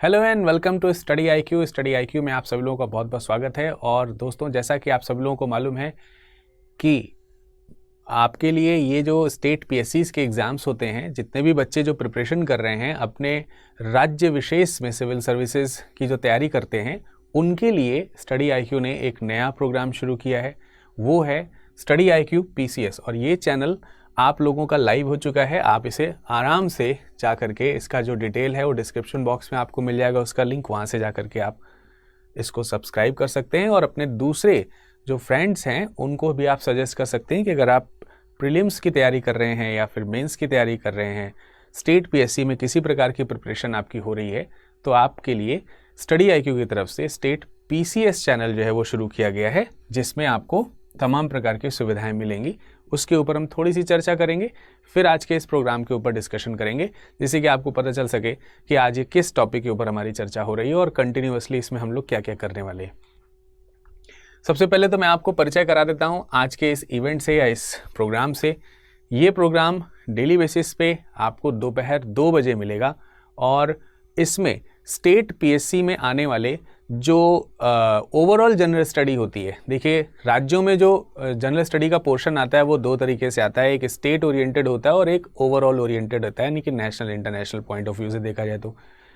Hello and welcome to study IQ. Study IQ में आप सभी लोगों का बहुत बहुत स्वागत है। और दोस्तों, जैसा कि आप सभी लोगों को मालूम है कि आपके लिए ये जो स्टेट पीएससीज के एग्ज़ाम्स होते हैं, जितने भी बच्चे जो प्रिपरेशन कर रहे हैं अपने राज्य विशेष में सिविल सर्विसेज की जो तैयारी करते हैं, उनके लिए स्टडी आईक्यू ने एक नया प्रोग्राम शुरू किया है। वो है स्टडी आईक्यू पीसीएस। और ये चैनल आप लोगों का लाइव हो चुका है। आप इसे आराम से जा करके, इसका जो डिटेल है वो डिस्क्रिप्शन बॉक्स में आपको मिल जाएगा, उसका लिंक, वहाँ से जा करके आप इसको सब्सक्राइब कर सकते हैं। और अपने दूसरे जो फ्रेंड्स हैं उनको भी आप सजेस्ट कर सकते हैं कि अगर आप प्रीलिम्स की तैयारी कर रहे हैं या फिर मेंस की तैयारी कर रहे हैं, स्टेट पीएससी में किसी प्रकार की प्रिपरेशन आपकी हो रही है, तो आपके लिए स्टडी आईक्यू की तरफ से स्टेट पीसीएस चैनल जो है वो शुरू किया गया है, जिसमें आपको तमाम प्रकार की सुविधाएं मिलेंगी। उसके ऊपर हम थोड़ी सी चर्चा करेंगे, फिर आज के इस प्रोग्राम के ऊपर डिस्कशन करेंगे, जिससे कि आपको पता चल सके कि आज ये किस टॉपिक के ऊपर हमारी चर्चा हो रही है और कंटिन्यूअसली इसमें हम लोग क्या क्या करने वाले हैं। सबसे पहले तो मैं आपको परिचय करा देता हूँ आज के इस इवेंट से या इस प्रोग्राम से। ये प्रोग्राम डेली बेसिस पे आपको दोपहर 2 बजे मिलेगा और इसमें स्टेट पीएससी में आने वाले जो ओवरऑल जनरल स्टडी होती है, देखिए राज्यों में जो जनरल स्टडी का पोर्शन आता है वो 2 तरीके से आता है। एक स्टेट ओरिएंटेड होता है और एक ओवरऑल ओरिएंटेड होता है, यानी कि national international point of view से देखा जाए तो।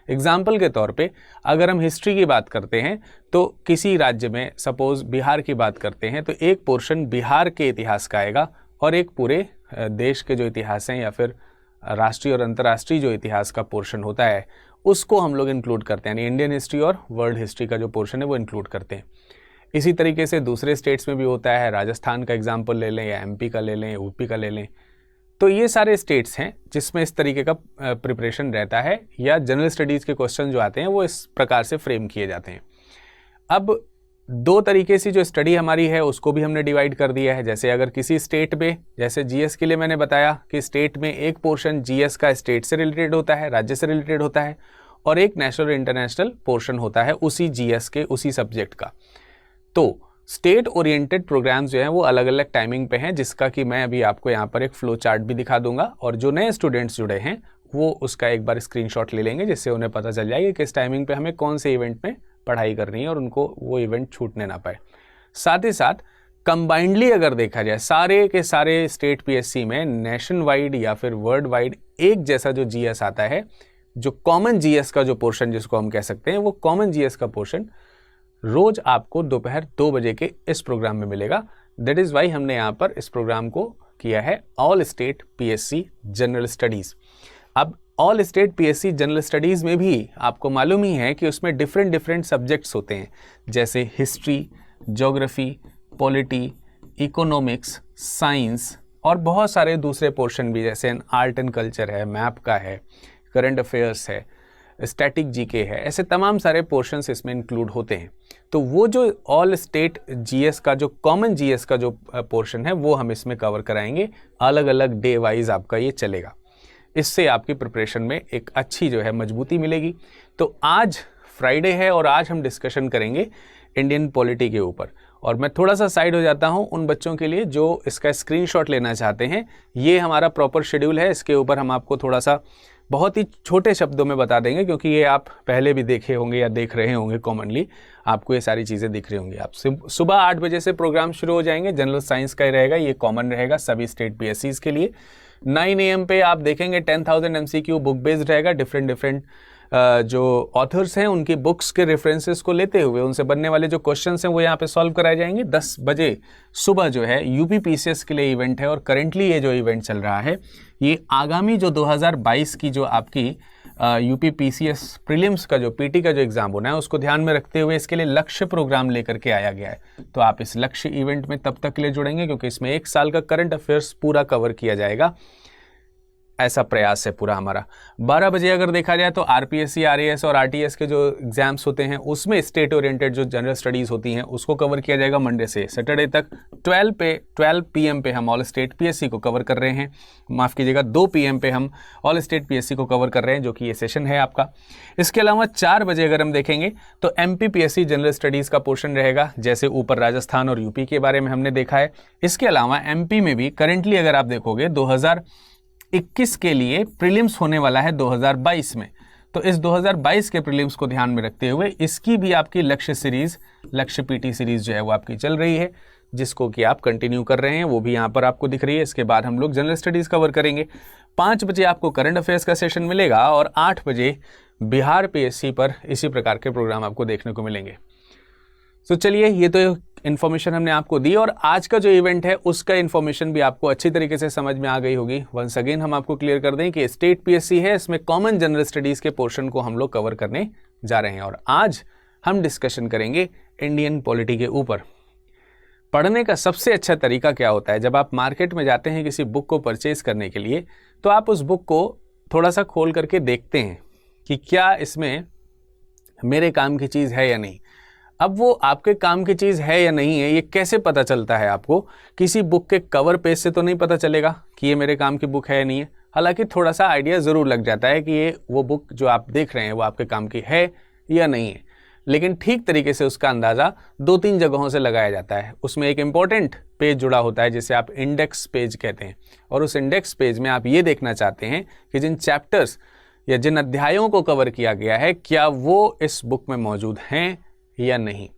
एग्जाम्पल के तौर पे अगर हम हिस्ट्री की बात करते हैं तो किसी राज्य में, सपोज बिहार की बात करते हैं, तो एक पोर्शन बिहार के इतिहास का आएगा और एक पूरे देश के जो इतिहास हैं या फिर राष्ट्रीय और अंतर्राष्ट्रीय जो इतिहास का पोर्शन होता है उसको हम लोग इंक्लूड करते हैं, यानी इंडियन हिस्ट्री और वर्ल्ड हिस्ट्री का जो पोर्शन है वो इंक्लूड करते हैं। इसी तरीके से दूसरे स्टेट्स में भी होता है, राजस्थान का एग्जाम्पल ले लें या एमपी का ले लें, यूपी का ले लें। तो ये सारे स्टेट्स हैं जिसमें इस तरीके का प्रिपरेशन रहता है, या जनरल स्टडीज़ के क्वेश्चन जो आते हैं वो इस प्रकार से फ्रेम किए जाते हैं। अब 2 तरीके से जो स्टडी हमारी है उसको भी हमने डिवाइड कर दिया है। जैसे अगर किसी स्टेट में, जैसे जीएस के लिए मैंने बताया कि स्टेट में एक पोर्शन जीएस का स्टेट से रिलेटेड होता है, राज्य से रिलेटेड होता है, और एक नेशनल और इंटरनेशनल पोर्शन होता है उसी जीएस के उसी सब्जेक्ट का। तो स्टेट ओरिएंटेड प्रोग्राम्स जो हैं वो अलग अलग टाइमिंग पे हैं, जिसका कि मैं अभी आपको यहाँ पर एक फ्लो चार्ट भी दिखा दूंगा, और जो नए स्टूडेंट्स जुड़े हैं वो उसका एक बार स्क्रीनशॉट ले लेंगे, जिससे उन्हें पता चल जाएगा कि किस टाइमिंग पे हमें कौन से इवेंट में पढ़ाई करनी है और उनको वो इवेंट छूटने ना पाए। साथ ही साथ कंबाइंडली अगर देखा जाए सारे के सारे स्टेट पीएससी में नेशन वाइड या फिर वर्ल्ड वाइड एक जैसा जो जीएस आता है, जो कॉमन जीएस का जो पोर्शन जिसको हम कह सकते हैं, वो कॉमन जीएस का पोर्शन रोज आपको दोपहर 2 बजे के इस प्रोग्राम में मिलेगा। दैट इज वाई हमने यहाँ पर इस प्रोग्राम को किया है all state PSC general studies. अब all state PSC general studies में भी आपको मालूम ही है कि उसमें डिफरेंट सब्जेक्ट्स होते हैं, जैसे history, geography, polity, economics, science और बहुत सारे दूसरे पोर्शन भी, जैसे आर्ट एंड कल्चर है, मैप का है, करंट अफेयर्स है, स्टैटिक जीके है। ऐसे तमाम सारे पोर्शंस इसमें इंक्लूड होते हैं। तो वो जो ऑल स्टेट जीएस का जो कॉमन जीएस का जो पोर्शन है वो हम इसमें कवर कराएंगे। अलग अलग डे वाइज आपका ये चलेगा। इससे आपकी प्रिपरेशन में एक अच्छी जो है मजबूती मिलेगी। तो आज फ्राइडे है और आज हम डिस्कशन करेंगे इंडियन पॉलिटी के ऊपर। और मैं थोड़ा सा साइड हो जाता हूं उन बच्चों के लिए जो इसका स्क्रीनशॉट लेना चाहते हैं। ये हमारा प्रॉपर शेड्यूल है, इसके ऊपर हम आपको थोड़ा सा बहुत ही छोटे शब्दों में बता देंगे, क्योंकि ये आप पहले भी देखे होंगे या देख रहे होंगे, कॉमनली आपको ये सारी चीज़ें दिख रही होंगी। आप सुबह 8 बजे से प्रोग्राम शुरू हो जाएंगे। जनरल साइंस का ही रहेगा, ये कॉमन रहेगा सभी स्टेट पीएससीज के लिए। 9 AM पे आप देखेंगे 10,000 MCQ बुक बेस्ड रहेगा। डिफरेंट जो ऑथर्स हैं उनकी बुक्स के रेफरेंसेस को लेते हुए उनसे बनने वाले जो क्वेश्चंस हैं वो यहाँ पे सॉल्व कराए जाएंगे। 10 बजे सुबह जो है यूपी पीसीएस के लिए इवेंट है, और करेंटली ये जो इवेंट चल रहा है ये आगामी जो 2022 की जो आपकी यूपी पीसीएस प्रीलिम्स का जो पीटी का जो एग्जाम होना है उसको ध्यान में रखते हुए इसके लिए लक्ष्य प्रोग्राम लेकर के आया गया है। तो आप इस लक्ष्य इवेंट में तब तक के लिए जुड़ेंगे क्योंकि इसमें 1 साल का करंट अफेयर्स पूरा कवर किया जाएगा, ऐसा प्रयास है पूरा हमारा। 12 बजे अगर देखा जाए तो आरपीएससी, आरएएस और आरटीएस के जो एग्जाम्स होते हैं उसमें स्टेट ओरिएंटेड जो जनरल स्टडीज़ होती हैं उसको कवर किया जाएगा मंडे से सैटरडे तक। 12 PM पे हम ऑल स्टेट पीएससी को कवर कर रहे हैं, माफ़ कीजिएगा 2 PM पे हम ऑल स्टेट पीएससी को कवर कर रहे हैं, जो कि ये सेशन है आपका। इसके अलावा 4 बजे अगर हम देखेंगे तो एमपी पीएससी जनरल स्टडीज़ का पोर्शन रहेगा, जैसे ऊपर राजस्थान और यूपी के बारे में हमने देखा है। इसके अलावा एमपी में भी करेंटली अगर आप देखोगे 2021 के लिए प्रीलिम्स होने वाला है 2022 में, तो इस 2022 के प्रीलिम्स को ध्यान में रखते हुए इसकी भी आपकी लक्ष्य सीरीज, लक्ष्य पीटी सीरीज जो है वो आपकी चल रही है, जिसको कि आप कंटिन्यू कर रहे हैं, वो भी यहाँ पर आपको दिख रही है। इसके बाद हम लोग जनरल स्टडीज़ कवर करेंगे। 5 बजे आपको करंट अफेयर्स का सेशन मिलेगा और 8 बजे बिहार पीएससी पर इसी प्रकार के प्रोग्राम आपको देखने को मिलेंगे। तो चलिए, ये तो इन्फॉर्मेशन हमने आपको दी और आज का जो इवेंट है उसका इन्फॉर्मेशन भी आपको अच्छी तरीके से समझ में आ गई होगी। वंस अगेन हम आपको क्लियर कर दें कि स्टेट पीएससी है, इसमें कॉमन जनरल स्टडीज़ के पोर्शन को हम लोग कवर करने जा रहे हैं और आज हम डिस्कशन करेंगे इंडियन पॉलिटी के ऊपर। पढ़ने का सबसे अच्छा तरीका क्या होता है? जब आप मार्केट में जाते हैं किसी बुक को परचेज करने के लिए, तो आप उस बुक को थोड़ा सा खोल करके देखते हैं कि क्या इसमें मेरे काम की चीज़ है या नहीं। अब वो आपके काम की चीज़ है या नहीं है, ये कैसे पता चलता है आपको? किसी बुक के कवर पेज से तो नहीं पता चलेगा कि ये मेरे काम की बुक है या नहीं है। हालांकि थोड़ा सा आइडिया ज़रूर लग जाता है कि ये वो बुक जो आप देख रहे हैं वो आपके काम की है या नहीं है, लेकिन ठीक तरीके से उसका अंदाज़ा 2-3 जगहों से लगाया जाता है। उसमें एक इम्पॉर्टेंट पेज जुड़ा होता है जिसे आप इंडेक्स पेज कहते हैं, और उस इंडेक्स पेज में आप ये देखना चाहते हैं कि जिन चैप्टर्स या जिन अध्यायों को कवर किया गया है क्या वो इस बुक में मौजूद हैं या नहीं।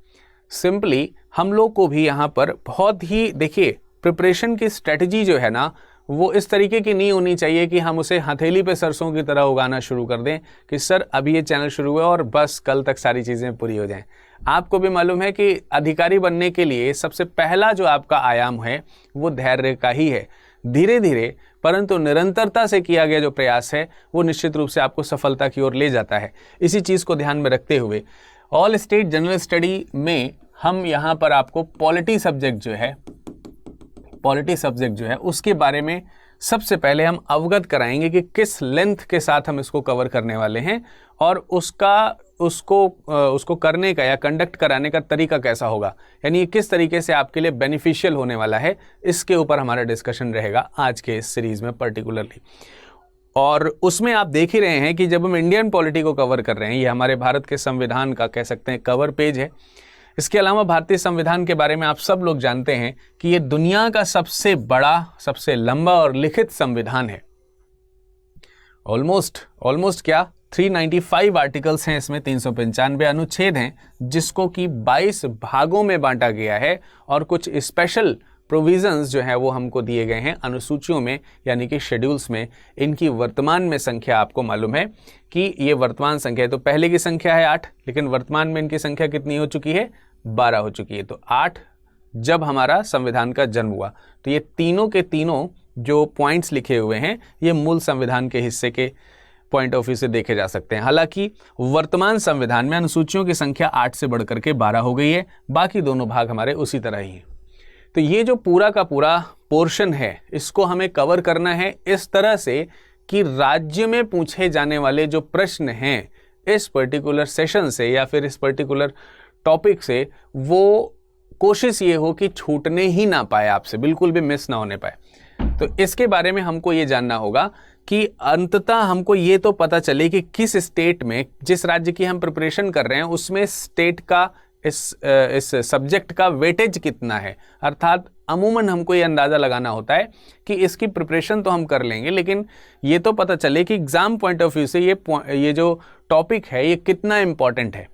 सिंपली हम लोग को भी यहाँ पर बहुत ही, देखिए, प्रिपरेशन की स्ट्रेटजी जो है ना, वो इस तरीके की नहीं होनी चाहिए कि हम उसे हथेली पे सरसों की तरह उगाना शुरू कर दें कि सर अभी ये चैनल शुरू हुआ और बस कल तक सारी चीज़ें पूरी हो जाएं। आपको भी मालूम है कि अधिकारी बनने के लिए सबसे पहला जो आपका आयाम है वो धैर्य का ही है। धीरे धीरे परंतु निरंतरता से किया गया जो प्रयास है वो निश्चित रूप से आपको सफलता की ओर ले जाता है। इसी चीज़ को ध्यान में रखते हुए ऑल स्टेट जनरल स्टडी में हम यहाँ पर आपको पॉलिटी सब्जेक्ट जो है उसके बारे में सबसे पहले हम अवगत कराएंगे कि किस लेंथ के साथ हम इसको कवर करने वाले हैं और उसको करने का या कंडक्ट कराने का तरीका कैसा होगा, यानी ये किस तरीके से आपके लिए बेनिफिशियल होने वाला है। इसके ऊपर हमारा डिस्कशन रहेगा आज के इस सीरीज में पर्टिकुलरली। और उसमें आप देख ही रहे हैं कि जब हम इंडियन पॉलिटी को कवर कर रहे हैं, ये हमारे भारत के संविधान का कह सकते हैं कवर पेज है। इसके अलावा भारतीय संविधान के बारे में आप सब लोग जानते हैं कि ये दुनिया का सबसे बड़ा, सबसे लंबा और लिखित संविधान है। ऑलमोस्ट क्या 395 आर्टिकल्स हैं इसमें, 395 अनुच्छेद हैं, जिसको कि 22 भागों में बांटा गया है और कुछ स्पेशल प्रोविजंस जो है वो हमको दिए गए हैं अनुसूचियों में, यानी कि शेड्यूल्स में। इनकी वर्तमान में संख्या आपको मालूम है कि ये वर्तमान संख्या है, तो पहले की संख्या है 8, लेकिन वर्तमान में इनकी संख्या कितनी हो चुकी है? 12 हो चुकी है। तो 8 जब हमारा संविधान का जन्म हुआ, तो ये तीनों के तीनों जो पॉइंट्स लिखे हुए हैं ये मूल संविधान के हिस्से के पॉइंट ऑफ व्यू से देखे जा सकते हैं। हालांकि वर्तमान संविधान में अनुसूचियों की संख्या 8 से बढ़कर के 12 हो गई है, बाकी दोनों भाग हमारे उसी तरह ही हैं। तो ये जो पूरा का पूरा पोर्शन है इसको हमें कवर करना है इस तरह से कि राज्य में पूछे जाने वाले जो प्रश्न हैं इस पर्टिकुलर सेशन से या फिर इस पर्टिकुलर टॉपिक से, वो कोशिश ये हो कि छूटने ही ना पाए, आपसे बिल्कुल भी मिस ना होने पाए। तो इसके बारे में हमको ये जानना होगा कि अंततः हमको ये तो पता चले कि किस स्टेट में, जिस राज्य की हम प्रिपरेशन कर रहे हैं उसमें स्टेट का इस सब्जेक्ट का वेटेज कितना है। अर्थात अमूमन हमको ये अंदाज़ा लगाना होता है कि इसकी प्रिपरेशन तो हम कर लेंगे, लेकिन ये तो पता चले कि एग्ज़ाम पॉइंट ऑफ व्यू से ये जो टॉपिक है ये कितना इम्पॉर्टेंट है।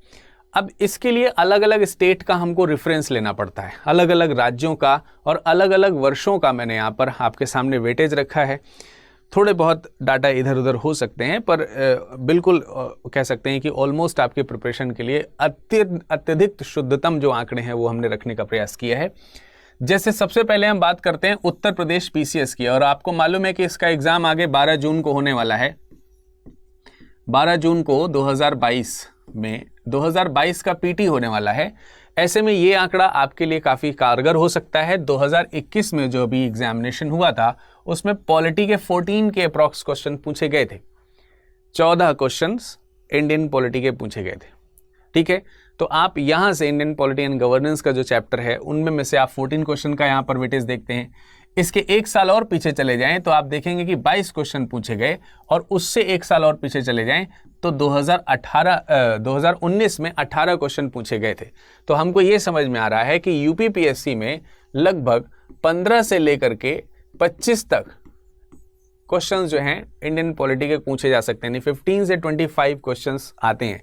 अब इसके लिए अलग अलग स्टेट का हमको रेफरेंस लेना पड़ता है, अलग अलग राज्यों का और अलग अलग वर्षों का मैंने यहाँ पर आपके सामने वेटेज रखा है। थोड़े बहुत डाटा इधर उधर हो सकते हैं, पर बिल्कुल कह सकते हैं कि ऑलमोस्ट आपके प्रिपरेशन के लिए अत्यधिक शुद्धतम जो आंकड़े हैं वो हमने रखने का प्रयास किया है। जैसे सबसे पहले हम बात करते हैं उत्तर प्रदेश पीसीएस की, और आपको मालूम है कि इसका एग्ज़ाम आगे 12 जून को होने वाला है। 12 जून को 2022 का पीटी होने वाला है। ऐसे में ये आंकड़ा आपके लिए काफ़ी कारगर हो सकता है। 2021 में जो भी एग्जामिनेशन हुआ था उसमें पॉलिटी के 14 के अप्रॉक्स क्वेश्चन पूछे गए थे, 14 क्वेश्चंस इंडियन पॉलिटी के पूछे गए थे। ठीक है, तो आप यहाँ से इंडियन पॉलिटी एंड गवर्नेंस का जो चैप्टर है उनमें में से आप 14 क्वेश्चन का यहाँ पर वेटेज देखते हैं। इसके एक साल और पीछे चले जाएं तो आप देखेंगे कि 22 क्वेश्चन पूछे गए, और उससे एक साल और पीछे चले जाएं तो 2019 में 18 क्वेश्चन पूछे गए थे। तो हमको ये समझ में आ रहा है कि यूपीपीएससी में लगभग 15 से लेकर के 25 तक क्वेश्चंस जो हैं इंडियन पॉलिटी के पूछे जा सकते हैं, 15 से 25 क्वेश्चंस आते हैं।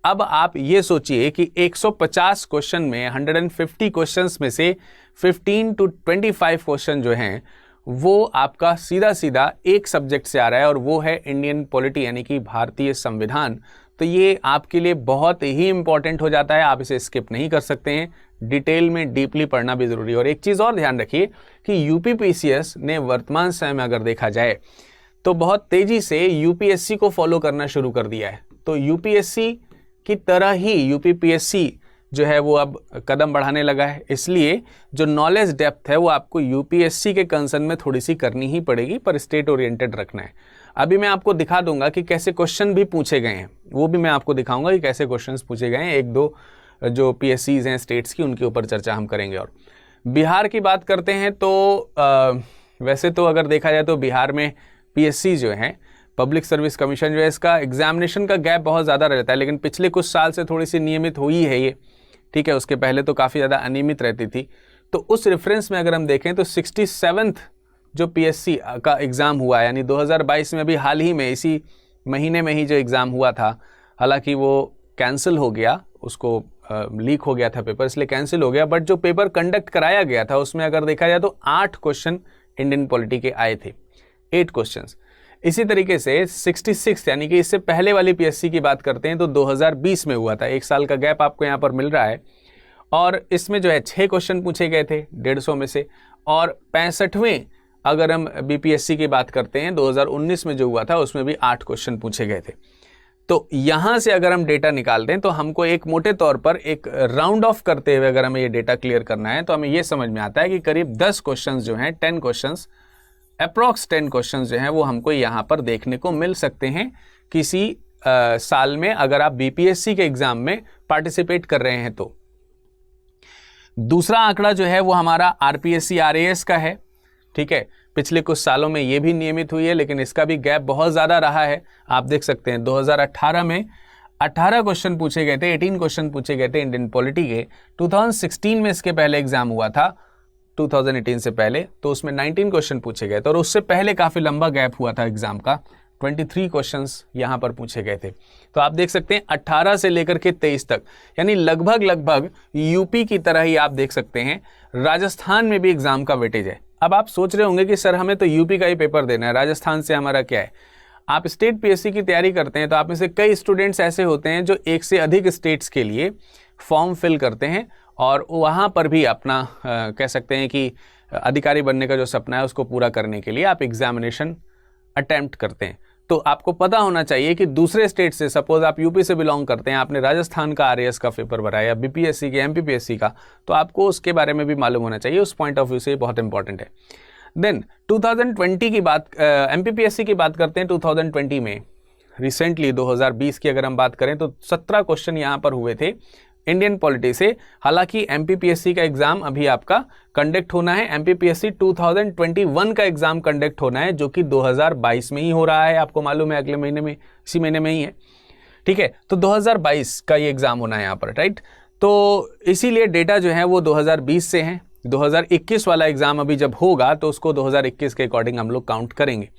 अब आप ये सोचिए कि 150 क्वेश्चन में 150 क्वेश्चंस में से 15 to 25 क्वेश्चन जो हैं वो आपका सीधा सीधा एक सब्जेक्ट से आ रहा है और वो है इंडियन पॉलिटी यानी कि भारतीय संविधान। तो ये आपके लिए बहुत ही इंपॉर्टेंट हो जाता है, आप इसे स्किप नहीं कर सकते हैं, डिटेल में डीपली पढ़ना भी ज़रूरी है। और एक चीज़ और ध्यान रखिए कि यूपीपीसीएस ने वर्तमान समय में अगर देखा जाए तो बहुत तेज़ी से यूपीएससी को फॉलो करना शुरू कर दिया है। तो यूपीएससी की तरह ही यूपीपीएससी जो है वो अब कदम बढ़ाने लगा है, इसलिए जो नॉलेज डेप्थ है वो आपको यूपीएससी के कंसर्न में थोड़ी सी करनी ही पड़ेगी, पर स्टेट ओरिएंटेड रखना है। अभी मैं आपको दिखा दूंगा कि कैसे क्वेश्चन भी पूछे गए हैं, वो भी मैं आपको दिखाऊंगा कि कैसे क्वेश्चंस पूछे गए हैं। एक दो जो पीएससीज हैं स्टेट्स की, उनके ऊपर चर्चा हम करेंगे। और बिहार की बात करते हैं तो वैसे तो अगर देखा जाए तो बिहार में पीएससी जो है, पब्लिक सर्विस कमीशन जो है, इसका एग्जामिनेशन का गैप बहुत ज़्यादा रहता है, लेकिन पिछले कुछ साल से थोड़ी सी नियमित हुई है ये, ठीक है। उसके पहले तो काफ़ी ज़्यादा अनियमित रहती थी। तो उस रेफरेंस में अगर हम देखें तो 67th जो पीएससी का एग्ज़ाम हुआ है, यानी 2022 में अभी हाल ही में इसी महीने में ही जो एग्ज़ाम हुआ था, हालांकि वो कैंसिल हो गया, उसको लीक हो गया था पेपर, इसलिए कैंसिल हो गया। बट जो पेपर कंडक्ट कराया गया था उसमें अगर देखा जाए तो 8 क्वेश्चन इंडियन पॉलिटी के आए थे, 8 क्वेश्चंस। इसी तरीके से 66 यानी कि इससे पहले वाली पीएससी की बात करते हैं तो 2020 में हुआ था, 1 साल का गैप आपको यहाँ पर मिल रहा है। और इसमें जो है 6 क्वेश्चन पूछे गए थे 150 में से। और 65वें अगर हम बीपीएससी की बात करते हैं 2019 में जो हुआ था उसमें भी 8 क्वेश्चन पूछे गए थे। तो यहाँ से अगर हम डेटा निकाल दें तो हमको एक मोटे तौर पर एक राउंड ऑफ करते हुए अगर हमें ये डेटा क्लियर करना है तो हमें ये समझ में आता है कि करीब 10 क्वेश्चन जो हैं, 10 क्वेश्चन, अप्रॉक्स 10 क्वेश्चन जो हैं वो हमको यहाँ पर देखने को मिल सकते हैं किसी साल में, अगर आप बीपीएससी के एग्जाम में पार्टिसिपेट कर रहे हैं तो। दूसरा आंकड़ा जो है वो हमारा आरपीएससी आरएएस का है, ठीक है। पिछले कुछ सालों में ये भी नियमित हुई है, लेकिन इसका भी गैप बहुत ज़्यादा रहा है। आप देख सकते हैं 2018 में 18 क्वेश्चन पूछे गए थे, 18 क्वेश्चन पूछे गए थे इंडियन पॉलिटी के। 2016 में इसके पहले एग्जाम हुआ था, 2018 से पहले, तो उसमें 19 क्वेश्चन पूछे गए थे। और उससे पहले काफ़ी लंबा गैप हुआ था एग्जाम का, 23 क्वेश्चंस यहाँ पर पूछे गए थे। तो आप देख सकते हैं 18 से लेकर के 23 तक, यानी लगभग यूपी की तरह ही आप देख सकते हैं राजस्थान में भी एग्जाम का वेटेज है। अब आप सोच रहे होंगे कि सर हमें तो यूपी का ही पेपर देना है, राजस्थान से हमारा क्या है। आप स्टेट पीएससी की तैयारी करते हैं तो आप में से कई स्टूडेंट्स ऐसे होते हैं जो एक से अधिक स्टेट्स के लिए फॉर्म फिल करते हैं और वहाँ पर भी अपना कह सकते हैं कि अधिकारी बनने का जो सपना है उसको पूरा करने के लिए आप एग्जामिनेशन अटेम्प्ट करते हैं। तो आपको पता होना चाहिए कि दूसरे स्टेट से, सपोज आप यूपी से बिलोंग करते हैं, आपने राजस्थान का आरएएस का पेपर भरा या बीपीएससी के, एमपीपीएससी का, तो आपको उसके बारे में भी मालूम होना चाहिए। उस पॉइंट ऑफ व्यू से बहुत इंपॉर्टेंट है। देन 2020 की बात, एमपीपीएससी की बात करते हैं। 2020 में रिसेंटली 2020 की अगर हम बात करें तो 17 क्वेश्चन यहाँ पर हुए थे इंडियन पॉलिटी से। हालांकि एमपीपीएससी का एग्जाम अभी आपका कंडक्ट होना है, एमपीपीएससी 2021 का एग्जाम कंडक्ट होना है, जो कि 2022 में ही हो रहा है। आपको मालूम है अगले महीने में, इसी महीने में ही है, ठीक है। तो 2022 का ये एग्जाम होना है यहाँ पर, राइट। तो इसीलिए डेटा जो है वो 2020 से है। 2021 वाला एग्जाम अभी जब होगा तो उसको 2021 के अकॉर्डिंग हम लोग काउंट करेंगे।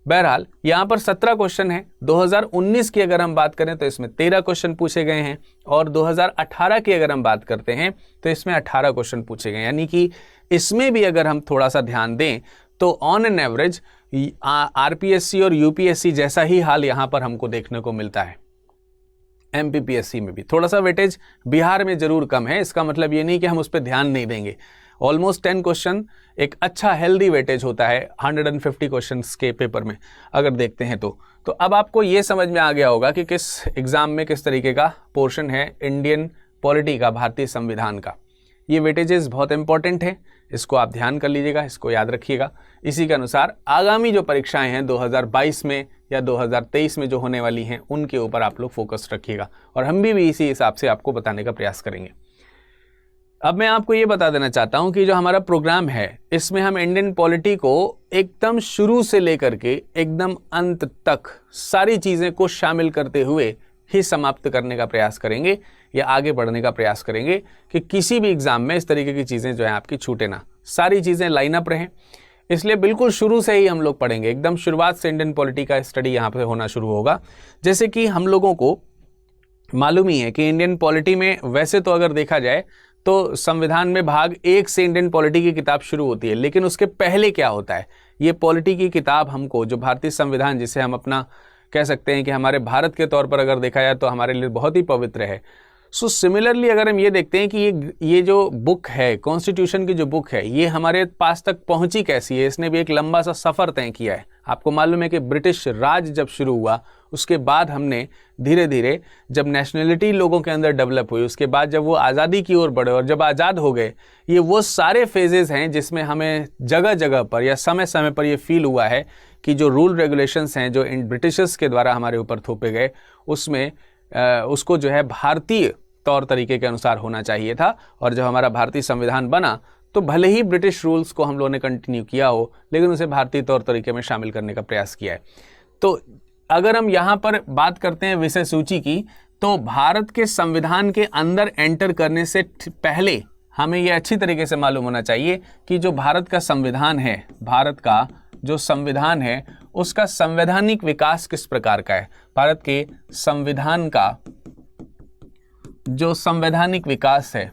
बहरहाल यहाँ पर 17 क्वेश्चन है। 2019 की अगर हम बात करें तो इसमें 13 क्वेश्चन पूछे गए हैं और 2018 की अगर हम बात करते हैं तो इसमें 18 क्वेश्चन पूछे गए, यानी कि इसमें भी अगर हम थोड़ा सा ध्यान दें तो ऑन एन एवरेज आरपीएससी और यूपीएससी जैसा ही हाल यहाँ पर हमको देखने को मिलता है। एमपीपीएससी में भी थोड़ा सा वेटेज बिहार में जरूर कम है, इसका मतलब ये नहीं कि हम उस पर ध्यान नहीं देंगे। ऑलमोस्ट 10 क्वेश्चन एक अच्छा हेल्दी वेटेज होता है 150 क्वेश्चंस के पेपर में अगर देखते हैं तो अब आपको ये समझ में आ गया होगा कि किस एग्जाम में किस तरीके का पोर्शन है इंडियन पॉलिटी का, भारतीय संविधान का। ये वेटेजेस बहुत इंपॉर्टेंट है, इसको आप ध्यान कर लीजिएगा, इसको याद रखिएगा। इसी के अनुसार आगामी जो परीक्षाएं हैं 2022 में या 2023 में जो होने वाली हैं उनके ऊपर आप लोग फोकस रखिएगा और हम भी इसी हिसाब से आपको बताने का प्रयास करेंगे। अब मैं आपको ये बता देना चाहता हूं कि जो हमारा प्रोग्राम है इसमें हम इंडियन पॉलिटी को एकदम शुरू से लेकर के एकदम अंत तक सारी चीज़ें को शामिल करते हुए ही समाप्त करने का प्रयास करेंगे या आगे बढ़ने का प्रयास करेंगे कि किसी भी एग्ज़ाम में इस तरीके की चीज़ें जो है आपकी छूटे ना, सारी चीज़ें लाइन अप रहें। इसलिए बिल्कुल शुरू से ही हम लोग पढ़ेंगे, एकदम शुरुआत से इंडियन पॉलिटी का स्टडी यहाँ पे होना शुरू होगा। जैसे कि हम लोगों को मालूम ही है कि इंडियन पॉलिटी में वैसे तो अगर देखा जाए तो संविधान में भाग 1 से इंडियन पॉलिटी की किताब शुरू होती है, लेकिन उसके पहले क्या होता है, ये पॉलिटी की किताब हमको, जो भारतीय संविधान जिसे हम अपना कह सकते हैं कि हमारे भारत के तौर पर अगर देखा जाए तो हमारे लिए बहुत ही पवित्र है। सो सिमिलरली अगर हम ये देखते हैं कि ये जो बुक है, कॉन्स्टिट्यूशन की जो बुक है, ये हमारे पास तक पहुंची कैसी है, इसने भी एक लंबा सा सफ़र तय किया है। आपको मालूम है कि ब्रिटिश राज जब शुरू हुआ उसके बाद हमने धीरे धीरे, जब नेशनलिटी लोगों के अंदर डेवलप हुई, उसके बाद जब वो आज़ादी की ओर बढ़े और जब आज़ाद हो गए, ये वो सारे फेजेस हैं जिसमें हमें जगह जगह पर या समय समय पर ये फील हुआ है कि जो रूल रेगुलेशंस हैं जो इन ब्रिटिशर्स के द्वारा हमारे ऊपर थोपे गए, उसमें उसको जो है भारतीय तौर तरीके के अनुसार होना चाहिए था। और जब हमारा भारतीय संविधान बना तो भले ही ब्रिटिश रूल्स को हम लोगों ने कंटिन्यू किया हो, लेकिन उसे भारतीय तौर तरीके में शामिल करने का प्रयास किया है। तो अगर हम यहाँ पर बात करते हैं विषय सूची की, तो भारत के संविधान के अंदर एंटर करने से पहले हमें यह अच्छी तरीके से मालूम होना चाहिए कि जो भारत का संविधान है, भारत का जो संविधान है उसका संवैधानिक विकास किस प्रकार का है। भारत के संविधान का जो संवैधानिक विकास है,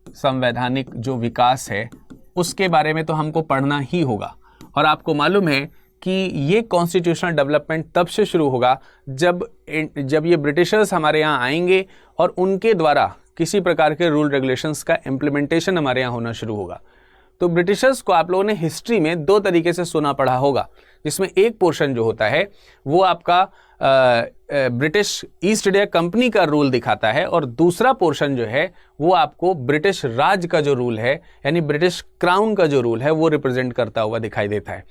संवैधानिक जो विकास है, उसके बारे में तो हमको पढ़ना ही होगा। और आपको मालूम है कि ये कॉन्स्टिट्यूशनल डेवलपमेंट तब से शुरू होगा जब ये ब्रिटिशर्स हमारे यहाँ आएंगे और उनके द्वारा किसी प्रकार के रूल रेगुलेशंस का इम्प्लीमेंटेशन हमारे यहाँ होना शुरू होगा। तो ब्रिटिशर्स को आप लोगों ने हिस्ट्री में 2 तरीके से सुना पढ़ा होगा, जिसमें एक पोर्शन जो होता है वो आपका ब्रिटिश ईस्ट इंडिया कंपनी का रूल दिखाता है, और दूसरा पोर्शन जो है वो आपको ब्रिटिश राज का जो रूल है, यानी ब्रिटिश क्राउन का जो रूल है, वो रिप्रेजेंट करता हुआ दिखाई देता है।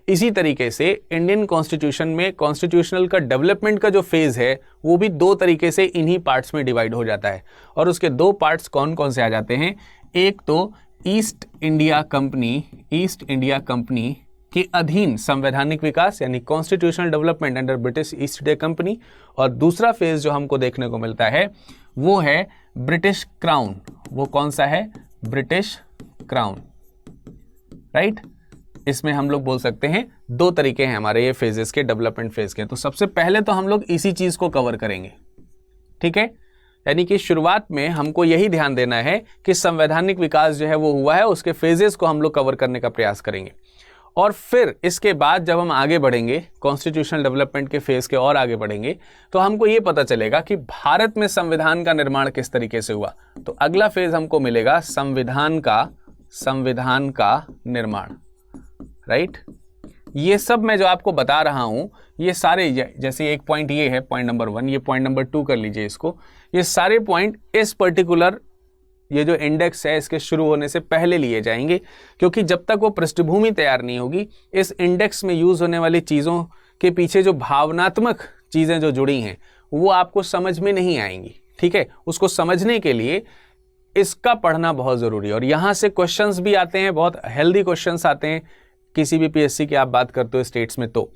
इसी तरीके से इंडियन कॉन्स्टिट्यूशन में कॉन्स्टिट्यूशनल का डेवलपमेंट का जो फेज़ है वो भी 2 तरीके से इन्हीं पार्ट्स में डिवाइड हो जाता है। और उसके 2 पार्ट्स कौन कौन से आ जाते हैं, एक तो ईस्ट इंडिया कंपनी के अधीन संवैधानिक विकास यानी constitutional development under British east India company, और दूसरा फेज जो हमको देखने को मिलता है वो है ब्रिटिश क्राउन। वो कौन सा है, ब्रिटिश क्राउन, राइट। इसमें हम लोग बोल सकते हैं 2 तरीके हैं हमारे ये फेजेस के, डेवलपमेंट फेज के। तो सबसे पहले तो हम लोग इसी चीज को कवर करेंगे, ठीक है। यानी कि शुरुआत में हमको यही ध्यान देना है कि संवैधानिक विकास जो है वो हुआ है, उसके फेजेस को हम लोग कवर करने का प्रयास करेंगे। और फिर इसके बाद जब हम आगे बढ़ेंगे, कॉन्स्टिट्यूशनल डेवलपमेंट के फेज के और आगे बढ़ेंगे, तो हमको ये पता चलेगा कि भारत में संविधान का निर्माण किस तरीके से हुआ। तो अगला फेज हमको मिलेगा संविधान का निर्माण, राइट। ये सब मैं जो आपको बता रहा हूं, ये सारे, जैसे एक पॉइंट ये है, पॉइंट नंबर 1, ये पॉइंट नंबर 2 कर लीजिए इसको। ये सारे पॉइंट इस पर्टिकुलर ये जो इंडेक्स है इसके शुरू होने से पहले लिए जाएंगे, क्योंकि जब तक वो पृष्ठभूमि तैयार नहीं होगी, इस इंडेक्स में यूज होने वाली चीज़ों के पीछे जो भावनात्मक चीज़ें जो जुड़ी हैं वो आपको समझ में नहीं आएंगी, ठीक है। उसको समझने के लिए इसका पढ़ना बहुत ज़रूरी है। और यहाँ से क्वेश्चंस भी आते हैं, बहुत हेल्दी क्वेश्चंस आते हैं किसी भी पीएससी की आप बात करते हो स्टेट्स में। तो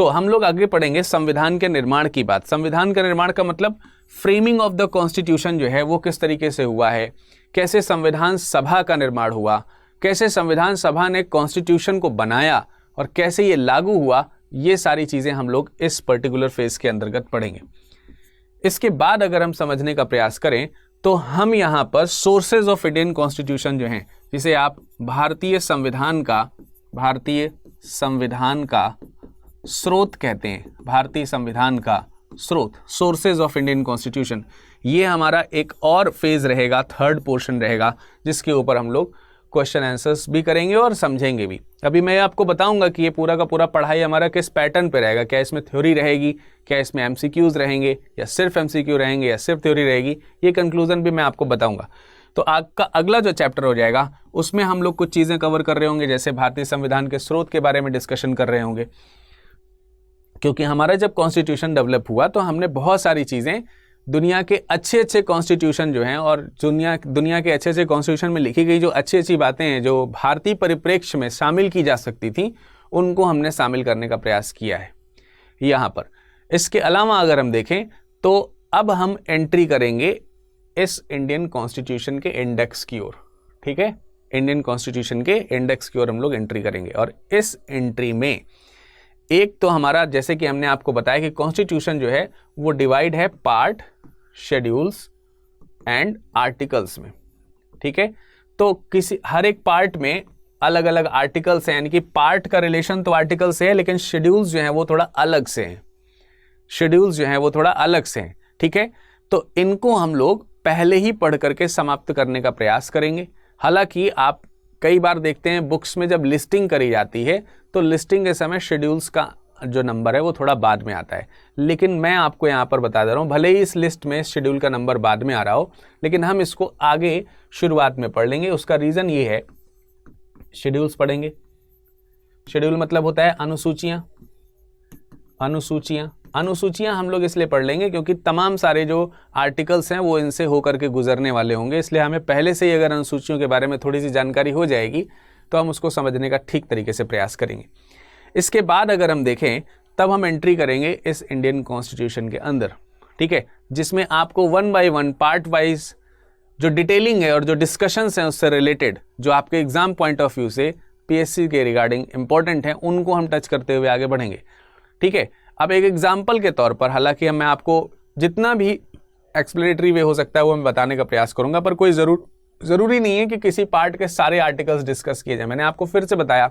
हम लोग आगे पढ़ेंगे संविधान के निर्माण की बात। संविधान का निर्माण का मतलब फ्रेमिंग ऑफ द कॉन्स्टिट्यूशन जो है वो किस तरीके से हुआ है, कैसे संविधान सभा का निर्माण हुआ, कैसे संविधान सभा ने कॉन्स्टिट्यूशन को बनाया और कैसे ये लागू हुआ, ये सारी चीज़ें हम लोग इस पर्टिकुलर फेज के अंतर्गत पढ़ेंगे। इसके बाद अगर हम समझने का प्रयास करें तो हम यहाँ पर सोर्सेज ऑफ इंडियन कॉन्स्टिट्यूशन जो हैं, जिसे आप भारतीय संविधान का स्रोत कहते हैं, भारतीय संविधान का स्रोत, सोर्सेज ऑफ इंडियन कॉन्स्टिट्यूशन, ये हमारा एक और फेज रहेगा, 3rd पोर्शन रहेगा, जिसके ऊपर हम लोग क्वेश्चन आंसर्स भी करेंगे और समझेंगे भी। अभी मैं आपको बताऊंगा कि ये पूरा का पूरा पढ़ाई हमारा किस पैटर्न पे रहेगा, क्या इसमें थ्योरी रहेगी, क्या इसमें एमसीक्यूज रहेंगे, या सिर्फ एमसीक्यू रहेंगे, या सिर्फ थ्योरी रहेगी, ये कंक्लूजन भी मैं आपको बताऊंगा। तो आपका अगला जो चैप्टर हो जाएगा उसमें हम लोग कुछ चीज़ें कवर कर रहे होंगे, जैसे भारतीय संविधान के स्रोत के बारे में डिस्कशन कर रहे होंगे, क्योंकि हमारा जब कॉन्स्टिट्यूशन डेवलप हुआ तो हमने बहुत सारी चीज़ें दुनिया के अच्छे कॉन्स्टिट्यूशन जो हैं और दुनिया के अच्छे कॉन्स्टिट्यूशन में लिखी गई जो अच्छी बातें हैं जो भारतीय परिप्रेक्ष्य में शामिल की जा सकती थी, उनको हमने शामिल करने का प्रयास किया है यहाँ पर। इसके अलावा अगर हम देखें तो अब हम एंट्री करेंगे इस इंडियन कॉन्स्टिट्यूशन के इंडेक्स की ओर, ठीक है। इंडियन कॉन्स्टिट्यूशन के इंडेक्स की ओर हम लोग एंट्री करेंगे। और इस एंट्री में एक तो हमारा, जैसे कि हमने आपको बताया कि कॉन्स्टिट्यूशन जो है वो डिवाइड है पार्ट, शेड्यूल्स एंड आर्टिकल्स में, ठीक है। तो किसी हर एक पार्ट में अलग अलग आर्टिकल्स हैं, यानी कि पार्ट का रिलेशन तो आर्टिकल से है, लेकिन शेड्यूल्स जो हैं वो थोड़ा अलग से हैं, शेड्यूल्स जो हैं वो थोड़ा अलग से हैं, ठीक है। तो इनको हम लोग पहले ही पढ़ करके समाप्त करने का प्रयास करेंगे। हालांकि आप कई बार देखते हैं बुक्स में जब लिस्टिंग करी जाती है तो लिस्टिंग के समय शेड्यूल्स का जो नंबर है वो थोड़ा बाद में आता है, लेकिन मैं आपको यहाँ पर बता दे रहा हूँ, भले ही इस लिस्ट में शेड्यूल का नंबर बाद में आ रहा हो, लेकिन हम इसको आगे शुरुआत में पढ़ लेंगे। उसका रीज़न ये है, शेड्यूल्स पढ़ेंगे, शेड्यूल मतलब होता है अनुसूचियाँ, अनुसूचियाँ, अनुसूचियाँ हम लोग इसलिए पढ़ लेंगे क्योंकि तमाम सारे जो आर्टिकल्स हैं वो इनसे होकर के गुजरने वाले होंगे, इसलिए हमें पहले से ही अगर अनुसूचियों के बारे में थोड़ी सी जानकारी हो जाएगी तो हम उसको समझने का ठीक तरीके से प्रयास करेंगे। इसके बाद अगर हम देखें तब हम एंट्री करेंगे इस इंडियन कॉन्स्टिट्यूशन के अंदर, ठीक है, जिसमें आपको 1 बाय 1 पार्ट वाइज जो डिटेलिंग है और जो डिस्कशंस हैं उससे रिलेटेड, जो आपके एग्जाम पॉइंट ऑफ व्यू से पीएससी के रिगार्डिंग इंपॉर्टेंट हैं, उनको हम टच करते हुए आगे बढ़ेंगे, ठीक है। अब एक एग्जाम्पल के तौर पर, हालांकि मैं आपको जितना भी एक्सप्लेनेटरी वे हो सकता है वो मैं बताने का प्रयास करूंगा, पर कोई ज़रूरी नहीं है कि किसी पार्ट के सारे आर्टिकल्स डिस्कस किए जाए। मैंने आपको फिर से बताया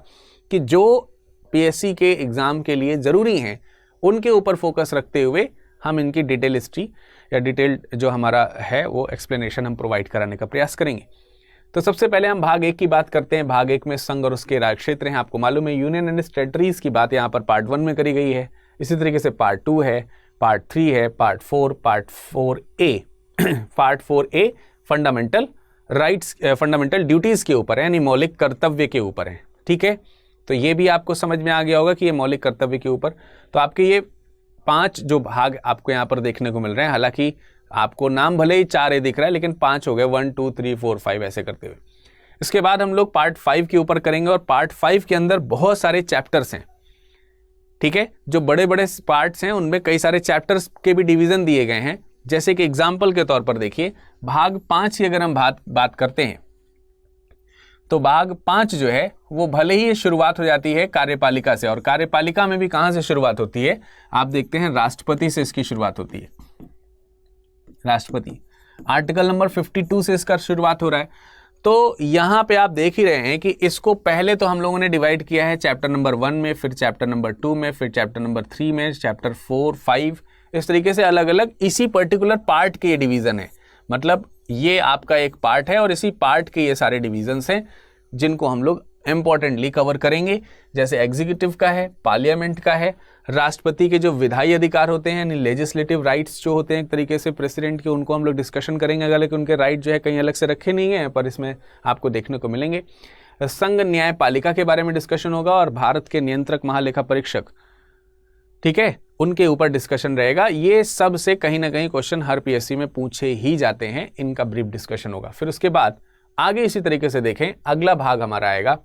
कि जो पीएससी के एग्ज़ाम के लिए ज़रूरी हैं उनके ऊपर फोकस रखते हुए हम इनकी डिटेल हिस्ट्री या डिटेल्ड जो हमारा है वो एक्सप्लेनेशन हम प्रोवाइड कराने का प्रयास करेंगे। तो सबसे पहले हम भाग 1 की बात करते हैं। भाग 1 में संघ और उसके राज्य क्षेत्र हैं। आपको मालूम है यूनियन एंड टेरिटरीज की बात यहाँ पर पार्ट 1 में करी गई है। इसी तरीके से पार्ट 2 है, पार्ट 3 है, part 4, part 4A part 4A fundamental rights, fundamental duties के ऊपर है, यानी मौलिक कर्तव्य के ऊपर है, ठीक है। तो ये भी आपको समझ में आ गया होगा कि ये मौलिक कर्तव्य के ऊपर। तो आपके ये 5 जो भाग आपको यहाँ पर देखने को मिल रहे हैं, हालांकि आपको नाम भले ही 4 दिख रहा है लेकिन 5 हो गए, 1 2 3 4 5 ऐसे करते हुए। इसके बाद हम लोग पार्ट 5 के ऊपर करेंगे और पार्ट 5 के अंदर बहुत सारे चैप्टर्स हैं, ठीक है। जो बड़े बड़े पार्ट्स हैं उनमें कई सारे चैप्टर्स के भी डिवीजन दिए गए हैं। जैसे कि एग्जाम्पल के तौर पर देखिए, भाग 5 की अगर हम बात करते हैं तो भाग 5 जो है वो भले ही शुरुआत हो जाती है कार्यपालिका से, और कार्यपालिका में भी कहां से शुरुआत होती है आप देखते हैं, राष्ट्रपति से इसकी शुरुआत होती है। राष्ट्रपति आर्टिकल नंबर 52 से इसका शुरुआत हो रहा है। तो यहां पे आप देख ही रहे हैं कि इसको पहले तो हम लोगों ने डिवाइड किया है चैप्टर नंबर 1 में, फिर चैप्टर नंबर 2 में, फिर चैप्टर नंबर 3 में, चैप्टर 4 5, इस तरीके से अलग अलग इसी पर्टिकुलर पार्ट के ये डिवीजन है। मतलब ये आपका एक पार्ट है और इसी पार्ट के ये सारे डिवीजन्स हैं जिनको हम लोग इंपॉर्टेंटली कवर करेंगे। जैसे एग्जीक्यूटिव का है, पार्लियामेंट का है, राष्ट्रपति के जो विधायी अधिकार होते हैं यानी लेजिस्लेटिव राइट्स जो होते हैं एक तरीके से प्रेसिडेंट के, उनको हम लोग डिस्कशन करेंगे। हालांकि उनके राइट जो है कहीं अलग से रखे नहीं हैं पर इसमें आपको देखने को मिलेंगे। संघ न्यायपालिका के बारे में डिस्कशन होगा और भारत के नियंत्रक महालेखा परीक्षक, ठीक है, उनके ऊपर डिस्कशन रहेगा। ये सब से कहीं ना कहीं क्वेश्चन हर पीएससी में पूछे ही जाते हैं, इनका ब्रीफ डिस्कशन होगा। फिर उसके बाद आगे इसी तरीके से देखें, अगला भाग हमारा आएगा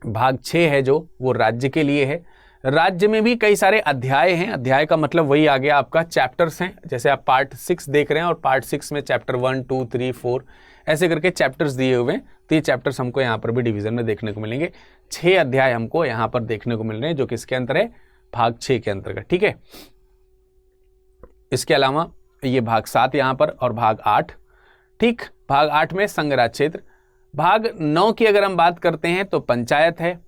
भाग 6 है जो वो राज्य के लिए है। राज्य में भी कई सारे अध्याय हैं। अध्याय का मतलब वही आ गया आपका चैप्टर्स हैं। जैसे आप पार्ट 6 देख रहे हैं और पार्ट 6 में चैप्टर 1 2 3 4 ऐसे करके चैप्टर्स दिए हुए हैं। तो ये चैप्टर्स हमको यहाँ पर भी डिवीजन में देखने को मिलेंगे। 6 अध्याय हमको यहाँ पर देखने को मिल रहे हैं जो किसके अंतर है, भाग 6 के अंतर्गत, ठीक है। इसके अलावा ये भाग 7 यहाँ पर और भाग 8, ठीक। भाग 8 में संघ राज्य क्षेत्र। भाग 9 की अगर हम बात करते हैं तो पंचायत है,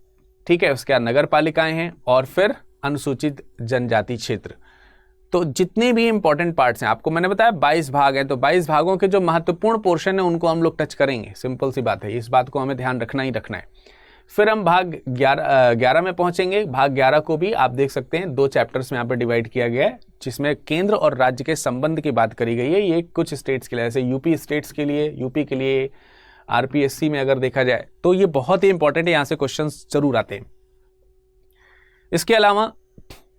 ठीक है। उसके बाद नगर पालिकाएं हैं और फिर अनुसूचित जनजाति क्षेत्र। तो जितने भी इंपॉर्टेंट पार्ट्स हैं, आपको मैंने बताया 22 भाग हैं, तो 22 भागों के जो महत्वपूर्ण पोर्शन है उनको हम लोग टच करेंगे। सिंपल सी बात है, इस बात को हमें ध्यान रखना ही रखना है। फिर हम भाग 11 में पहुंचेंगे। भाग 11 को भी आप देख सकते हैं 2 चैप्टर्स में यहाँ पर डिवाइड किया गया है, जिसमें केंद्र और राज्य के संबंध की बात करी गई है। ये कुछ स्टेट्स के लिए, जैसे यूपी स्टेट्स के लिए, यूपी के लिए आरपीएससी में अगर देखा जाए तो ये बहुत ही इंपॉर्टेंट है, यहाँ से क्वेश्चंस जरूर आते हैं। इसके अलावा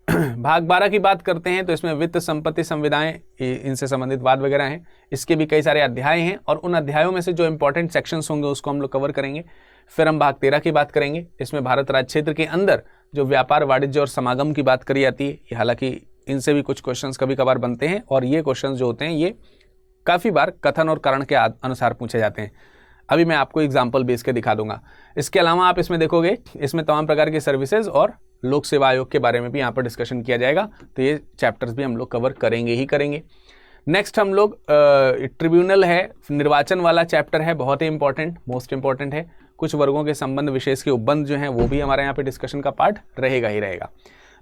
भाग 12 की बात करते हैं तो इसमें वित्त, संपत्ति, संविदाएं, इनसे संबंधित बात वगैरह हैं। इसके भी कई सारे अध्याय हैं और उन अध्यायों में से जो इंपॉर्टेंट सेक्शंस होंगे उसको हम लोग कवर करेंगे। फिर हम भाग 13 की बात करेंगे। इसमें भारत राज्य क्षेत्र के अंदर जो व्यापार, वाणिज्य और समागम की बात करी जाती है, हालांकि इनसे भी कुछ क्वेश्चंस कभी कभार बनते हैं और ये क्वेश्चंस जो होते हैं ये काफ़ी बार कथन और कारण के अनुसार पूछे जाते हैं। अभी मैं आपको एग्जाम्पल बेस के दिखा दूंगा। इसके अलावा आप इसमें देखोगे, इसमें तमाम प्रकार की सर्विसेज और लोक सेवा आयोग के बारे में भी यहाँ पर डिस्कशन किया जाएगा, तो ये चैप्टर्स भी हम लोग कवर करेंगे ही करेंगे। नेक्स्ट हम लोग ट्रिब्यूनल है, निर्वाचन वाला चैप्टर है, बहुत ही इंपॉर्टेंट, मोस्ट इंपॉर्टेंट है। कुछ वर्गों के संबंध विशेष के उपबंध जो हैं वो भी हमारे यहाँ पे डिस्कशन का पार्ट रहेगा ही रहेगा।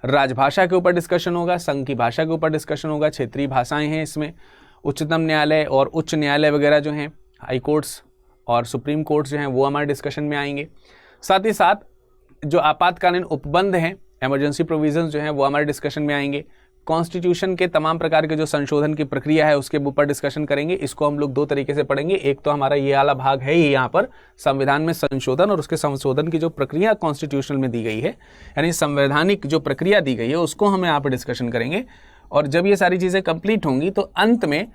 राजभाषा के ऊपर डिस्कशन होगा, संघ की भाषा के ऊपर डिस्कशन होगा, क्षेत्रीय भाषाएं हैं इसमें, उच्चतम न्यायालय और उच्च न्यायालय वगैरह जो हैं, हाई कोर्ट्स और सुप्रीम कोर्ट्स जो हैं वो हमारे डिस्कशन में आएंगे। साथ ही साथ जो आपातकालीन उपबंध हैं, इमरजेंसी प्रोविजंस जो हैं वो हमारे डिस्कशन में आएंगे। कॉन्स्टिट्यूशन के तमाम प्रकार के जो संशोधन की प्रक्रिया है उसके ऊपर डिस्कशन करेंगे। इसको हम लोग दो तरीके से पढ़ेंगे, एक तो हमारा ये वाला भाग है ही यहाँ पर संविधान में संशोधन और उसके संशोधन की जो प्रक्रिया कॉन्स्टिट्यूशन में दी गई है, यानी संवैधानिक जो प्रक्रिया दी गई है उसको हम यहाँ पर डिस्कशन करेंगे। और जब ये सारी चीज़ें कंप्लीट होंगी तो अंत में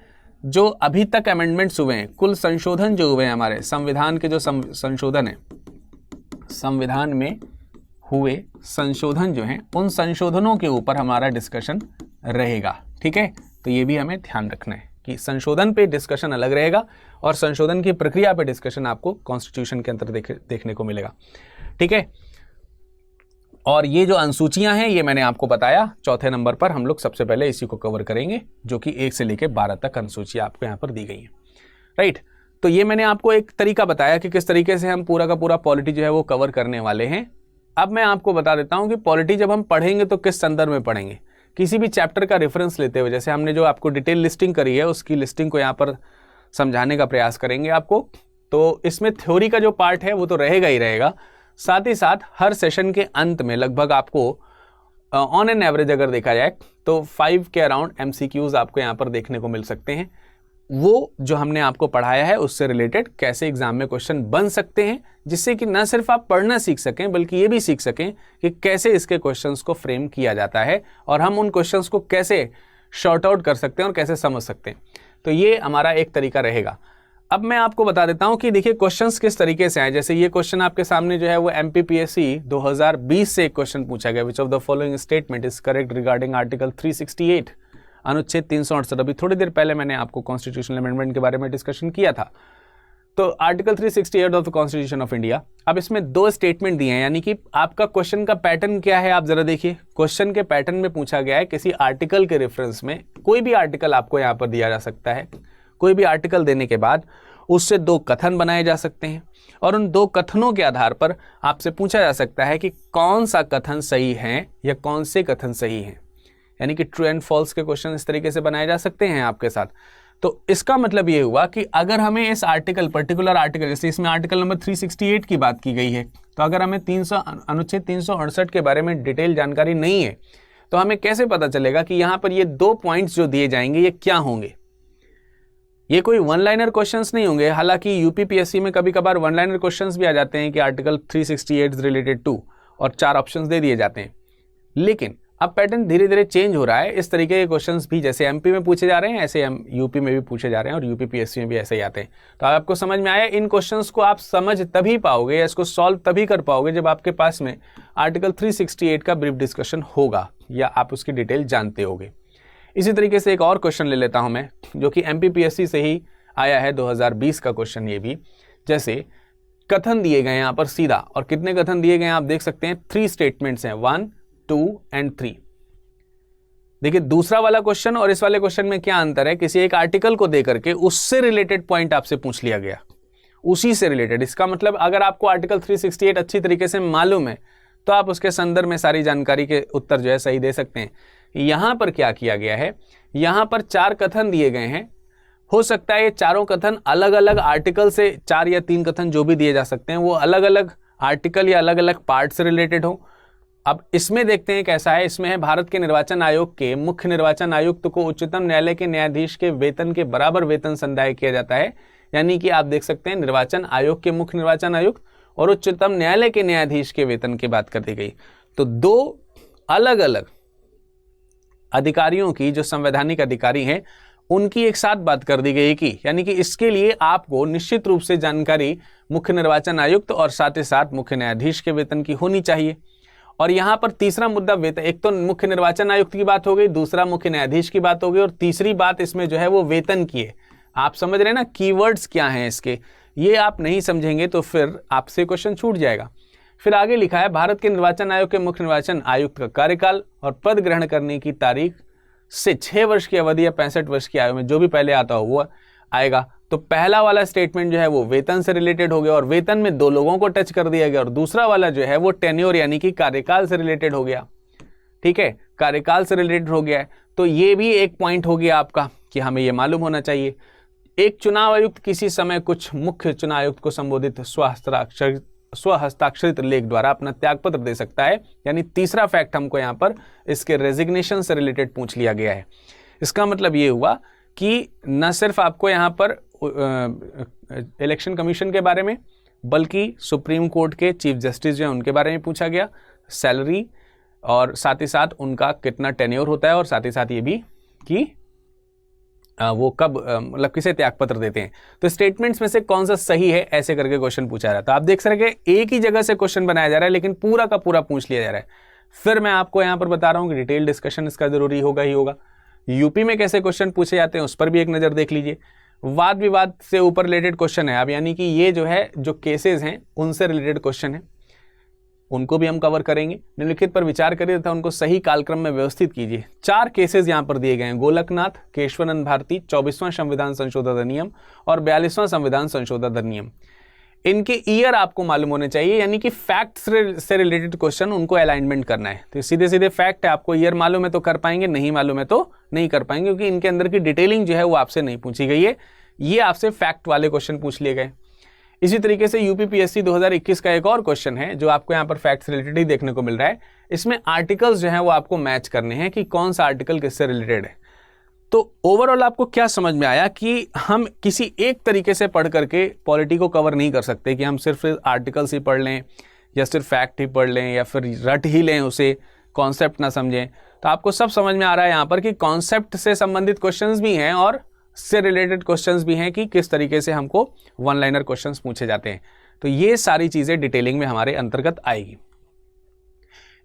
जो अभी तक अमेंडमेंट्स हुए हैं, कुल संशोधन जो हुए हैं हमारे संविधान के, जो संशोधन है, संविधान में हुए संशोधन जो हैं उन संशोधनों के ऊपर हमारा डिस्कशन रहेगा। ठीक है, तो ये भी हमें ध्यान रखना है कि संशोधन पे डिस्कशन अलग रहेगा और संशोधन की प्रक्रिया पे डिस्कशन आपको कॉन्स्टिट्यूशन के अंदर देखने को मिलेगा। ठीक है, और ये जो अनुसूचियां हैं ये मैंने आपको बताया, चौथे नंबर पर हम लोग सबसे पहले इसी को कवर करेंगे, जो कि 1 से लेकर 12 तक अनुसूचियां आपको यहाँ पर दी गई हैं। राइट, तो ये मैंने आपको एक तरीका बताया कि किस तरीके से हम पूरा का पूरा पॉलिटी जो है वो कवर करने वाले हैं। अब मैं आपको बता देता हूं कि पॉलिटी जब हम पढ़ेंगे तो किस संदर्भ में पढ़ेंगे, किसी भी चैप्टर का रेफरेंस लेते हुए। जैसे हमने जो आपको डिटेल लिस्टिंग करी है उसकी लिस्टिंग को यहाँ पर समझाने का प्रयास करेंगे आपको। तो इसमें थ्योरी का जो पार्ट है वो तो रहेगा ही रहेगा, साथ ही साथ हर सेशन के अंत में लगभग आपको ऑन एन एवरेज अगर देखा जाए तो 5 के अराउंड MCQs आपको यहाँ पर देखने को मिल सकते हैं। वो जो हमने आपको पढ़ाया है उससे रिलेटेड कैसे एग्जाम में क्वेश्चन बन सकते हैं, जिससे कि न सिर्फ आप पढ़ना सीख सकें बल्कि ये भी सीख सकें कि कैसे इसके क्वेश्चंस को फ्रेम किया जाता है और हम उन क्वेश्चंस को कैसे शॉर्ट आउट कर सकते हैं और कैसे समझ सकते हैं। तो ये हमारा एक तरीका रहेगा। अब मैं आपको बता देता हूं कि देखिए क्वेश्चंस किस तरीके से आए। जैसे ये क्वेश्चन आपके सामने जो है वो MPPSC 2020 से एक क्वेश्चन पूछा गया, which of the following statement is correct regarding article 368, अनुच्छेद 368। अभी थोड़ी देर पहले मैंने आपको कॉन्स्टिट्यूशनल अमेंडमेंट के बारे में डिस्कशन किया था। तो article 368 of the constitution of India, अब इसमें 2 स्टेटमेंट दिए हैं, यानी कि आपका क्वेश्चन का पैटर्न क्या है आप जरा देखिए। क्वेश्चन के पैटर्न में पूछा गया है किसी आर्टिकल के रेफरेंस में, कोई भी आर्टिकल आपको यहाँ पर दिया जा सकता है। कोई भी आर्टिकल देने के बाद उससे 2 कथन बनाए जा सकते हैं और उन 2 कथनों के आधार पर आपसे पूछा जा सकता है कि कौन सा कथन सही है या कौन से कथन सही हैं, यानी कि ट्रू एंड फॉल्स के क्वेश्चन इस तरीके से बनाए जा सकते हैं आपके साथ। तो इसका मतलब ये हुआ कि अगर हमें इस आर्टिकल, पर्टिकुलर आर्टिकल, जैसे इसमें आर्टिकल नंबर 368 की बात की गई है, तो अगर हमें अनुच्छेद 368 के बारे में डिटेल जानकारी नहीं है तो हमें कैसे पता चलेगा कि यहाँ पर ये 2 पॉइंट्स जो दिए जाएंगे ये क्या होंगे। ये कोई वन लाइनर क्वेश्चंस नहीं होंगे, हालांकि UPPSC में कभी कभार वन लाइनर क्वेश्चंस भी आ जाते हैं कि आर्टिकल 368 रिलेटेड टू, और 4 ऑप्शंस दे दिए जाते हैं। लेकिन अब पैटर्न धीरे धीरे चेंज हो रहा है। इस तरीके के क्वेश्चंस भी जैसे MP में पूछे जा रहे हैं ऐसे UP में भी पूछे जा रहे हैं और UPPSC में भी ऐसे ही आते हैं। तो आपको समझ में आया, इन क्वेश्चंस को आप समझ तभी पाओगे या इसको सॉल्व तभी कर पाओगे जब आपके पास में आर्टिकल 368 का ब्रीफ डिस्कशन होगा या आप उसकी डिटेल जानते होगे। इसी तरीके से एक और क्वेश्चन ले लेता हूं मैं, जो कि MPPSC से ही आया है, 2020 का क्वेश्चन ये भी। जैसे कथन दिए गए हैं यहाँ पर सीधा, और कितने कथन दिए गए हैं आप देख सकते हैं, 3 स्टेटमेंट्स हैं, 1, 2 एंड 3। देखिए दूसरा वाला क्वेश्चन और इस वाले क्वेश्चन में क्या अंतर है, किसी एक आर्टिकल को देकर के उससे रिलेटेड पॉइंट आपसे पूछ लिया गया, उसी से रिलेटेड। इसका मतलब अगर आपको आर्टिकल 368 अच्छी तरीके से मालूम है तो आप उसके संदर्भ में सारी जानकारी के उत्तर जो है सही दे सकते हैं। यहां पर क्या किया गया है, यहां पर 4 कथन दिए गए हैं। हो सकता है ये चारों कथन अलग अलग आर्टिकल से, 4 या 3 कथन जो भी दिए जा सकते हैं वो अलग अलग आर्टिकल या अलग अलग पार्ट से रिलेटेड हो। अब इसमें देखते हैं कैसा है। इसमें है भारत के निर्वाचन आयोग के मुख्य निर्वाचन आयुक्त को उच्चतम न्यायालय के न्यायाधीश के वेतन के बराबर वेतन संदाय किया जाता है। यानी कि आप देख सकते हैं निर्वाचन आयोग के मुख्य निर्वाचन आयुक्त और उच्चतम न्यायालय के न्यायाधीश के वेतन की बात कर दी गई। तो 2 अलग अलग अधिकारियों की, जो संवैधानिक अधिकारी हैं, उनकी एक साथ बात कर दी गई कि, यानी कि इसके लिए आपको निश्चित रूप से जानकारी मुख्य निर्वाचन आयुक्त और साथ ही साथ मुख्य न्यायाधीश के वेतन की होनी चाहिए। और यहां पर तीसरा मुद्दा वेतन, एक तो मुख्य निर्वाचन आयुक्त की बात हो गई, दूसरा मुख्य न्यायाधीश की बात हो गई, और तीसरी बात इसमें जो है वो वेतन की है। आप समझ रहे हैं ना कीवर्ड्स क्या हैं इसके। ये आप नहीं समझेंगे तो फिर आपसे क्वेश्चन छूट जाएगा। फिर आगे लिखा है भारत के निर्वाचन आयोग के मुख्य निर्वाचन आयुक्त का कार्यकाल और पद ग्रहण करने की तारीख से 6 वर्ष की अवधि या 65 वर्ष की आयु में जो भी पहले आता हो वो आएगा। तो पहला वाला स्टेटमेंट जो है वो वेतन से रिलेटेड हो गया और वेतन में 2 लोगों को टच कर दिया गया, और दूसरा वाला जो है वो टेन्योर यानी कि कार्यकाल से रिलेटेड हो गया। ठीक है, कार्यकाल से रिलेटेड हो गया है। तो ये भी एक पॉइंट हो गया आपका कि हमें ये मालूम होना चाहिए। एक चुनाव आयुक्त किसी समय कुछ मुख्य चुनाव आयुक्त को संबोधित स्वहस्ताक्षरित लेख द्वारा अपना त्यागपत्र दे सकता है। यानी तीसरा फैक्ट हमको यहाँ पर इसके रेजिग्नेशन से रिलेटेड पूछ लिया गया है। इसका मतलब ये हुआ कि न सिर्फ आपको यहाँ पर इलेक्शन कमीशन के बारे में, बल्कि सुप्रीम कोर्ट के चीफ जस्टिस जो हैं उनके बारे में पूछा गया, सैलरी, और साथ ही साथ उनका कितना टेन्योर होता है, और साथ ही साथ ये भी कि वो कब मतलब किसे त्यागपत्र देते हैं। तो स्टेटमेंट्स में से कौन सा सही है, ऐसे करके क्वेश्चन पूछा रहा है। तो आप देख सकते हैं एक ही जगह से क्वेश्चन बनाया जा रहा है लेकिन पूरा का पूरा पूछ लिया जा रहा है। फिर मैं आपको यहाँ पर बता रहा हूँ कि डिटेल डिस्कशन इसका जरूरी होगा ही होगा। यूपी में कैसे क्वेश्चन पूछे जाते हैं उस पर भी एक नज़र देख लीजिए। वाद विवाद से ऊपर रिलेटेड क्वेश्चन है अब, यानी कि ये जो है जो केसेस हैं उनसे रिलेटेड क्वेश्चन है, उनको भी हम कवर करेंगे। निम्नलिखित पर विचार करिए तथा उनको सही कालक्रम में व्यवस्थित कीजिए। 4 केसेस यहाँ पर दिए गए हैं, गोलकनाथ, केशवानंद भारती, 24वां संविधान संशोधन अधिनियम और 42वां संविधान संशोधन अधिनियम। इनके ईयर आपको मालूम होने चाहिए, यानी कि फैक्ट्स से रिलेटेड क्वेश्चन उनको अलाइनमेंट करना है। तो सीधे सीधे फैक्ट है, आपको ईयर मालूम है तो कर पाएंगे, नहीं मालूम है तो नहीं कर पाएंगे, क्योंकि इनके अंदर की डिटेलिंग जो है वो आपसे नहीं पूछी गई है। ये आपसे फैक्ट वाले क्वेश्चन पूछ लिए गए। इसी तरीके से यूपीपीएससी 2021 का एक और क्वेश्चन है जो आपको यहाँ पर फैक्ट्स रिलेटेड ही देखने को मिल रहा है। इसमें आर्टिकल्स जो है वो आपको मैच करने हैं कि कौन सा आर्टिकल किससे रिलेटेड है। तो ओवरऑल आपको क्या समझ में आया कि हम किसी एक तरीके से पढ़ करके पॉलिटी को कवर नहीं कर सकते, कि हम सिर्फ आर्टिकल्स ही पढ़ लें या सिर्फ फैक्ट ही पढ़ लें या फिर रट ही लें उसे, कॉन्सेप्ट ना समझें। तो आपको सब समझ में आ रहा है यहाँ पर कि कॉन्सेप्ट से संबंधित क्वेश्चंस भी हैं और से रिलेटेड क्वेश्चंस भी हैं कि किस तरीके से हमको वन लाइनर क्वेश्चंस पूछे जाते हैं। तो ये सारी चीज़ें डिटेलिंग में हमारे अंतर्गत आएगी।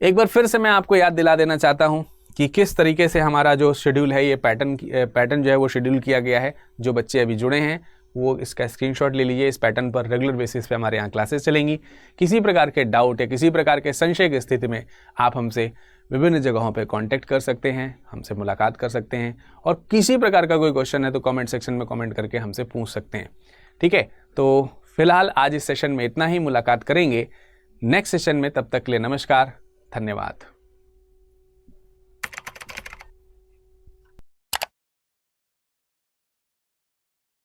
एक बार फिर से मैं आपको याद दिला देना चाहता हूँ कि किस तरीके से हमारा जो शेड्यूल है, ये पैटर्न जो है वो शेड्यूल किया गया है। जो बच्चे अभी जुड़े हैं वो इसका स्क्रीनशॉट ले लीजिए। इस पैटर्न पर रेगुलर बेसिस पे हमारे यहाँ क्लासेस चलेंगी। किसी प्रकार के डाउट या किसी प्रकार के संशय की स्थिति में आप हमसे विभिन्न जगहों पे कांटेक्ट कर सकते हैं, हमसे मुलाकात कर सकते हैं, और किसी प्रकार का कोई क्वेश्चन है तो कमेंट सेक्शन में कमेंट करके हमसे पूछ सकते हैं। ठीक है, तो फिलहाल आज इस सेशन में इतना ही। मुलाकात करेंगे नेक्स्ट सेशन में, तब तक के लिए नमस्कार, धन्यवाद।